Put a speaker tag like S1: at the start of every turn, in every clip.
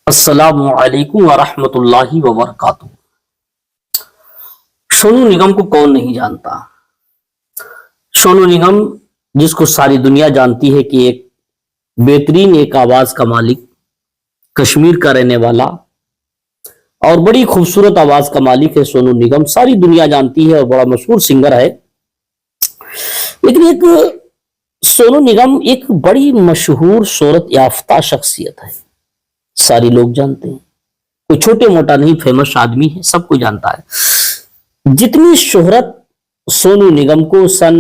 S1: السلام علیکم ورحمۃ اللہ وبرکاتہ۔ سونو نگم کو کون نہیں جانتا؟ سونو نگم جس کو ساری دنیا جانتی ہے کہ ایک بہترین ایک آواز کا مالک، کشمیر کا رہنے والا اور بڑی خوبصورت آواز کا مالک ہے سونو نگم، ساری دنیا جانتی ہے اور بڑا مشہور سنگر ہے۔ لیکن ایک سونو نگم ایک بڑی مشہور شہرت یافتہ شخصیت ہے، ساری لوگ جانتے ہیں، کوئی چھوٹے موٹا نہیں، فیمس آدمی ہے، سب کو جانتا ہے۔ جتنی شہرت سونو نگم کو سن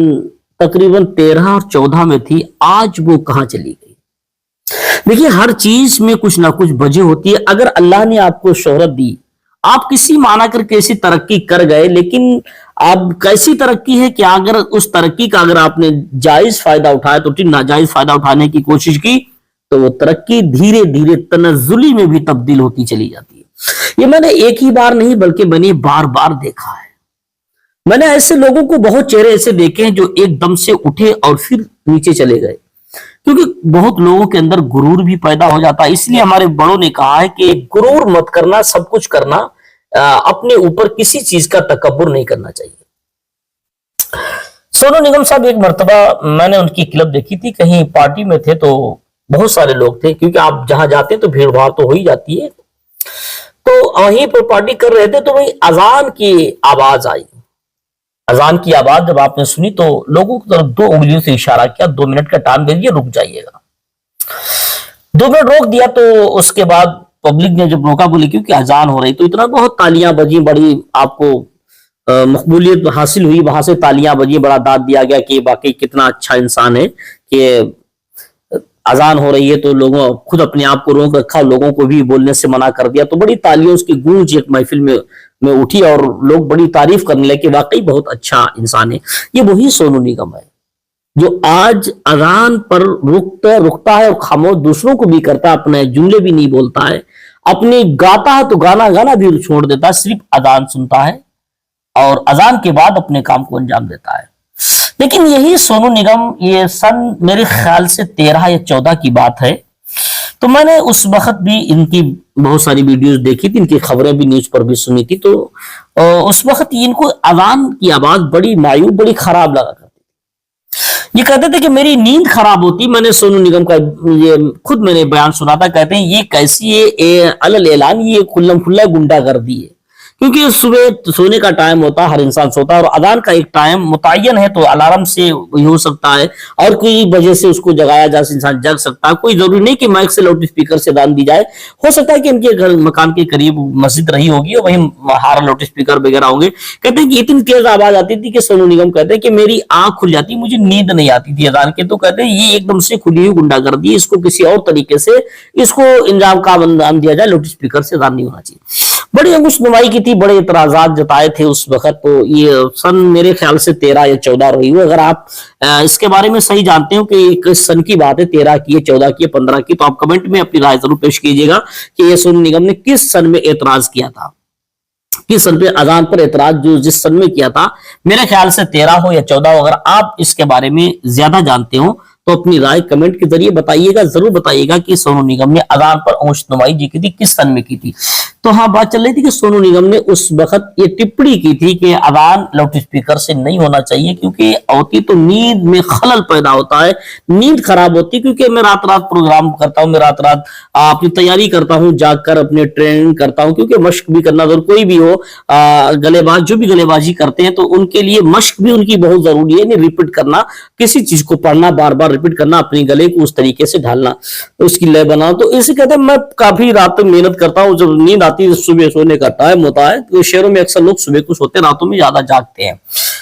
S1: تقریباً 13 اور 14 میں تھی، آج وہ کہاں چلی گئی؟ دیکھیے، ہر چیز میں کچھ نہ کچھ وجہ ہوتی ہے۔ اگر اللہ نے آپ کو شہرت دی، آپ کسی معنی کر کیسی ترقی کر گئے، لیکن اب کیسی ترقی ہے کہ اگر اس ترقی کا اگر آپ نے جائز فائدہ اٹھایا تو ٹھیک، ناجائز فائدہ اٹھانے کی کوشش کی تو وہ ترقی دھیرے دھیرے تنزلی میں بھی تبدیل ہوتی چلی جاتی ہے۔ یہ میں نے ایک ہی بار نہیں بلکہ میں نے بار بار دیکھا ہے۔ میں نے ایسے لوگوں کو بہت چہرے ایسے دیکھے ہیں جو ایک دم سے اٹھے اور پھر نیچے چلے گئے، کیونکہ بہت لوگوں کے اندر غرور بھی پیدا ہو جاتا ہے۔ اس لیے ہمارے بڑوں نے کہا ہے کہ غرور مت کرنا، سب کچھ کرنا، اپنے اوپر کسی چیز کا تکبر نہیں کرنا چاہیے۔ سونو نگم صاحب ایک مرتبہ میں نے ان کی کلپ دیکھی تھی، کہیں پارٹی میں تھے تو بہت سارے لوگ تھے، کیونکہ آپ جہاں جاتے ہیں تو بھیڑ بھاڑ تو ہو ہی جاتی ہے، تو وہیں پر پارٹی کر رہے تھے تو وہیں اذان کی آواز آئی۔ اذان کی آواز جب آپ نے سنی تو لوگوں کی طرف 2 انگلیوں سے اشارہ کیا، 2 منٹ کا ٹائم دے دیے، رک جائیے گا۔ 2 منٹ روک دیا تو اس کے بعد پبلک نے جب روکا، بولی کیونکہ اذان ہو رہی، تو اتنا بہت تالیاں بجی، بڑی آپ کو مقبولیت حاصل ہوئی، وہاں سے تالیاں بجی، بڑا داد دیا گیا کہ واقعی کتنا اچھا انسان ہے کہ اذان ہو رہی ہے تو لوگوں خود اپنے آپ کو روک رکھا، لوگوں کو بھی بولنے سے منع کر دیا، تو بڑی تالیوں اس کی گونج ایک محفل میں اٹھی اور لوگ بڑی تعریف کرنے لگے کہ واقعی بہت اچھا انسان ہے۔ یہ وہی سونو نگم ہے جو آج اذان پر رکتا ہے اور خاموش دوسروں کو بھی کرتا ہے، اپنے جملے بھی نہیں بولتا ہے، اپنی گاتا ہے تو گانا بھی چھوڑ دیتا ہے، صرف اذان سنتا ہے اور اذان کے بعد اپنے کام کو انجام دیتا ہے۔ لیکن یہی سونو نگم، یہ سن میرے خیال سے 13 یا 14 کی بات ہے، تو میں نے اس وقت بھی ان کی بہت ساری ویڈیوز دیکھی تھی، ان کی خبریں بھی نیوز پر بھی سنی تھی، تو اس وقت ان کو اذان کی آواز بڑی مایوب، بڑی خراب لگا کرتی تھی۔ یہ کہتے تھے کہ میری نیند خراب ہوتی۔ میں نے سونو نگم کا یہ خود میں نے بیان سنا تھا، کہتے ہیں یہ کیسی ہے، علل اعلان یہ کھلم کھلا گنڈا گردی ہے، کیونکہ صبح سونے کا ٹائم ہوتا ہے، ہر انسان سوتا ہے اور اذان کا ایک ٹائم متعین ہے، تو الارم سے ہو سکتا ہے اور کوئی وجہ سے اس کو جگایا جا انسان جگ سکتا ہے، کوئی ضروری نہیں کہ مائک سے لاؤڈ اسپیکر سے اذان دی جائے، ہو سکتا ہے کہ ان کے گھر مکان کے قریب مسجد رہی ہوگی اور وہیں ہارا لاؤڈ اسپیکر وغیرہ ہوں گے۔ کہتے ہیں کہ اتنی تیز آواز آتی تھی کہ سونو نگم کہتے ہیں کہ میری آنکھ کھل جاتی، مجھے نیند نہیں آتی تھی اذان کے، تو کہتے ہیں یہ ایک دم سے کھلی ہوئی گنڈا گردی ہے، اس کو کسی اور طریقے سے اس کو انجام کا انجام دیا جائے، لاؤڈ اسپیکر سے اذان نہیں ہونا چاہیے۔ بڑی انگوش نمائی کی تھی، بڑے اعتراضات جتائے تھے اس وقت، تو یہ سن میرے خیال سے 13 یا 14 رہی ہو۔ اگر آپ اس کے بارے میں صحیح جانتے ہو کہ کس سن کی بات ہے، 13 کی ہے، 14 کی ہے، 15 کی، تو آپ کمنٹ میں اپنی رائے ضرور پیش کیجیے گا کہ یہ سونو نگم نے کس سن میں اعتراض کیا تھا، کس سن پہ اذان پر اعتراض جو جس سن میں کیا تھا۔ میرے خیال سے 13 ہو یا 14 ہو۔ اگر آپ اس کے بارے میں زیادہ جانتے ہو تو اپنی رائے کمنٹ کے ذریعے بتائیے گا، ضرور بتائیے گا کہ سونو نگم نے اذان پر انگوش نمائی جی کی تھی کس سن میں کی تھی۔ تو ہاں، بات چل رہی تھی کہ سونو نگم نے اس وقت یہ ٹپڑی کی تھی کہ اذان لاؤڈ اسپیکر سے نہیں ہونا چاہیے، کیونکہ ہوتی تو نیند میں خلل پیدا ہوتا ہے، نیند خراب ہوتی ہے، کیونکہ میں رات پروگرام کرتا ہوں، میں رات اپنی تیاری کرتا ہوں، جاگ کر اپنے ٹریننگ کرتا ہوں، کیونکہ مشق بھی کرنا ضرور، کوئی بھی ہو گلے باز جو بھی گلے بازی کرتے ہیں تو ان کے لیے مشق بھی ان کی بہت ضروری ہے، ریپیٹ کرنا، کسی چیز کو پڑھنا، بار بار ریپیٹ کرنا، اپنے گلے کو اس طریقے سے ڈھالنا، اس کی لے بنا۔ تو اسے کہتے ہیں میں کافی رات محنت کرتا ہوں، جب نیند آتی ہے صبح سونے کا ٹائم ہوتا ہے، تو شہروں میں اکثر لوگ صبح کو سوتے ہیں، راتوں میں زیادہ جاگتے ہیں،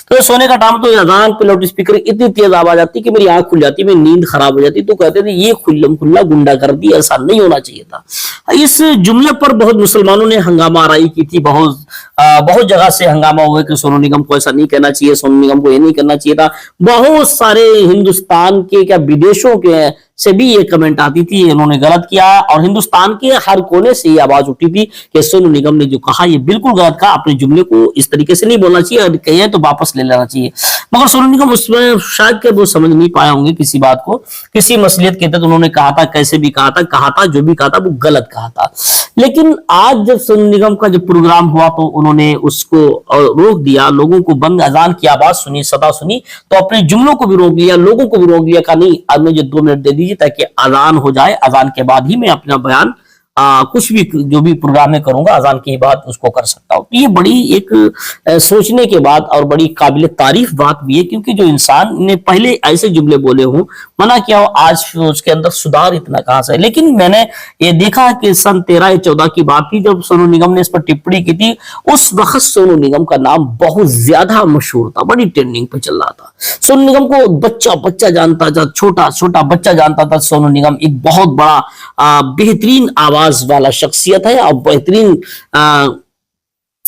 S1: تو سونے کا ٹائم، تو اذان پہ لاؤڈ اسپیکر اتنی تیز آواز آتی کہ میری آنکھ کھل جاتی، میری نیند خراب ہو جاتی۔ تو کہتے تھے یہ کھلم کھلا گنڈا گردی، ایسا نہیں ہونا چاہیے تھا۔ اس جملے پر بہت مسلمانوں نے ہنگامہ آرائی کی تھی، بہت جگہ سے ہنگامہ ہوا کہ سونو نگم کو ایسا نہیں کہنا چاہیے، سونو نگم کو یہ نہیں کرنا چاہیے تھا۔ بہت سارے ہندوستان کے کیا بدیشوں کے سے بھی یہ کمنٹ آتی تھی انہوں نے غلط کیا, اور ہندوستان کے ہر کونے سے یہ آواز اٹھی تھی کہ سونو نگم نے جو کہا یہ بالکل غلط کہا, اپنے جملے کو اس طریقے سے نہیں بولنا چاہیے, اگر کہیں تو واپس لے لینا چاہیے. مگر سونو نگم اس میں شاید کہ وہ سمجھ نہیں پایا ہوں گے کسی بات کو, کسی مصلیت کے تحت انہوں نے کہا تھا, کیسے بھی کہا تھا جو بھی کہا تھا وہ غلط کہا تھا. لیکن آج جب سونو نگم کا جب پروگرام ہوا تو انہوں نے اس کو روک دیا, لوگوں کو بند اذان کی آواز سنی, صدا سنی تو اپنے جملوں کو بھی روک لیا, لوگوں کو بھی روک لیا, کہا نہیں اب مجھے 2 منٹ دے دیجیے تاکہ اذان ہو جائے, اذان کے بعد ہی میں اپنا بیان کچھ بھی جو بھی پروگرام میں کروں گا اذان کی بات اس کو کر سکتا ہوں. یہ بڑی ایک سوچنے کے بعد اور بڑی قابل تعریف بات بھی ہے, کیونکہ جو انسان نے پہلے ایسے جملے بولے ہوں, منع کیا ہو, آج اس کے اندر سدھار اتنا کہاں سے. لیکن میں نے یہ دیکھا کہ سن 13-14 کی بات تھی جب سونو نگم نے اس پر ٹپڑی کی تھی, اس وقت سونو نگم کا نام بہت زیادہ مشہور تھا, بڑی ٹرینڈنگ پہ چل رہا تھا. سونو نگم کو بچہ جانتا تھا, چھوٹا بچہ جانتا تھا. سونو نگم ایک بہت بڑا بہترین آواز والا شخصیت ہے اور بہترین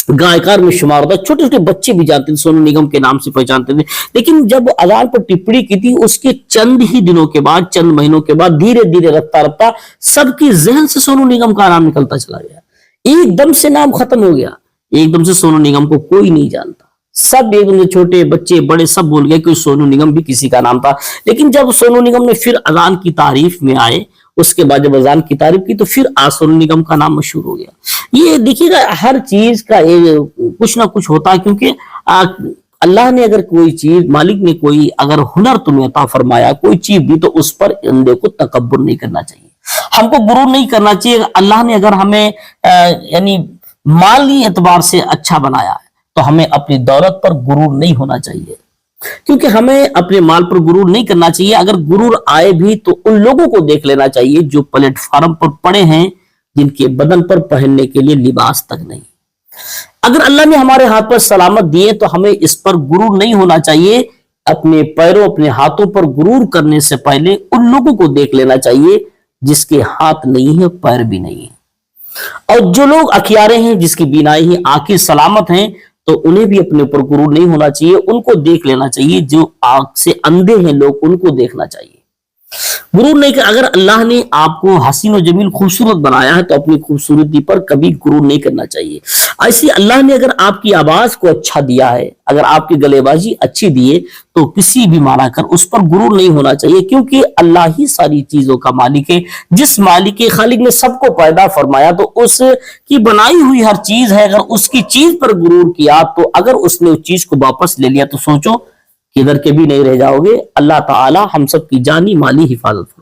S1: گائیکار میں شمار ہوتا ہے. چھوٹے چھوٹے بچے بھی جانتے تھے, سونو نگم کے نام سے پہچانتے تھے. لیکن جب اذان پر ٹپڑی کی تھی اس کے چند ہی دنوں کے بعد, چند مہینوں کے بعد, دھیرے دھیرے رفتہ سب کی ذہن سے سونو نگم کا نام نکلتا چلا گیا. ایک دم سے نام ختم ہو گیا, ایک دم سے سونو نگم کو کوئی نہیں جانتا. سب ایک دم سے چھوٹے بچے بڑے سب بول گئے کہ سونو نگم بھی کسی کا نام تھا. لیکن جب سونو نگم نے پھر اذان کی تعریف میں آئے, اس کے بعد جب اذان کی تعریف کی تو پھر سونو نگم کا نام مشہور ہو گیا. یہ دیکھیے گا ہر چیز کا کچھ نہ کچھ ہوتا ہے, کیونکہ اللہ نے اگر کوئی چیز, مالک نے کوئی اگر ہنر تمہیں عطا فرمایا, کوئی چیز دی تو اس پر اندے کو تکبر نہیں کرنا چاہیے, ہم کو غرور نہیں کرنا چاہیے. اللہ نے اگر ہمیں یعنی مالی اعتبار سے اچھا بنایا ہے تو ہمیں اپنی دولت پر غرور نہیں ہونا چاہیے, کیونکہ ہمیں اپنے مال پر غرور نہیں کرنا چاہیے. اگر غرور آئے بھی تو ان لوگوں کو دیکھ لینا چاہیے جو پلیٹ فارم پر پڑے ہیں, جن کے بدن پر پہننے کے لیے لباس تک نہیں. اگر اللہ نے ہمارے ہاتھ پر سلامت دیے تو ہمیں اس پر غرور نہیں ہونا چاہیے. اپنے پیروں اپنے ہاتھوں پر غرور کرنے سے پہلے ان لوگوں کو دیکھ لینا چاہیے جس کے ہاتھ نہیں ہے, پیر بھی نہیں ہے. اور جو لوگ اکھیارے ہیں, جس کی بینائی ہے, آنکھیں سلامت ہیں, تو انہیں بھی اپنے اوپر غرور نہیں ہونا چاہیے, ان کو دیکھ لینا چاہیے. جو آنکھ سے اندھے ہیں لوگ, ان کو دیکھنا چاہیے. غرور نہیں کہ اگر اللہ نے آپ کو حسین و جمیل خوبصورت بنایا ہے تو اپنی خوبصورتی پر کبھی غرور نہیں کرنا چاہیے. ایسی اللہ نے اگر آپ کی آواز کو اچھا دیا ہے, اگر آپ کی گلے بازی اچھی دیے تو کسی بھی مانا کر اس پر غرور نہیں ہونا چاہیے, کیونکہ اللہ ہی ساری چیزوں کا مالک ہے. جس مالک خالق نے سب کو پیدا فرمایا تو اس کی بنائی ہوئی ہر چیز ہے, اگر اس کی چیز پر غرور کیا تو اگر اس نے اس چیز کو واپس لے لیا تو سوچو کدھر کے بھی نہیں رہ جاؤ گے. اللہ تعالی ہم سب کی جانی مالی حفاظت